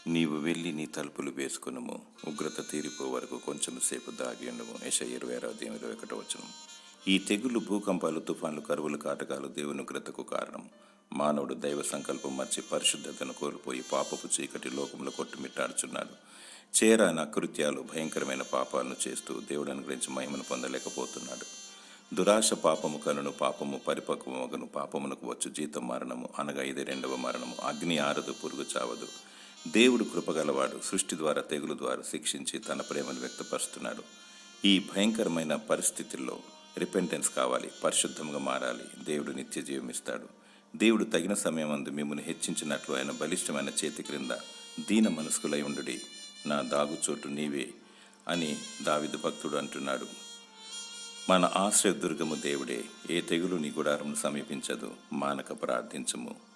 నీవు వెళ్ళి నీ తలుపులు వేసుకునుము, ఉగ్రత తీరిపో వరకు కొంచెం సేపు దాగి ఉండము. యెషయా 26:21. ఈ తెగులు, భూకంపాలు, తుఫాన్లు, కరువులు, కాటకాలు దేవుని ఉగ్రతకు కారణం. మానవుడు దైవ సంకల్పం మర్చి పరిశుద్ధతను కోల్పోయి పాపపు చీకటి లోకంలో కొట్టుమిట్టాడుచున్నాడు. చేరాని అకృత్యాలు, భయంకరమైన పాపాలను చేస్తూ దేవుడు అనుగ్రహించి మహిమను పొందలేకపోతున్నాడు. దురాశ పాపము కనును, పాపము పరిపక్వమగను. పాపమునకు వచ్చు జీతం మరణము, అనగా ఇది రెండవ మరణము. అగ్ని ఆరదు, పురుగు చావదు. దేవుడు కృపగలవాడు. సృష్టి ద్వారా, తెగులు ద్వారా శిక్షించి తన ప్రేమను వ్యక్తపరుస్తున్నాడు. ఈ భయంకరమైన పరిస్థితుల్లో రిపెంటెన్స్ కావాలి, పరిశుద్ధంగా మారాలి. దేవుడు నిత్య జీవం ఇస్తాడు. దేవుడు తగిన సమయమందు మిమ్మల్ని హెచ్చించినట్లు ఆయన బలిష్టమైన చేతి క్రింద దీన మనస్కులై ఉండుడి. నా దాగుచోటు నీవే అని దావీదు భక్తుడు అంటున్నాడు. మన ఆశ్రయ దుర్గము దేవుడే. ఏ తెగులు నీ గుడారమును సమీపించదు. మానక ప్రార్థించము.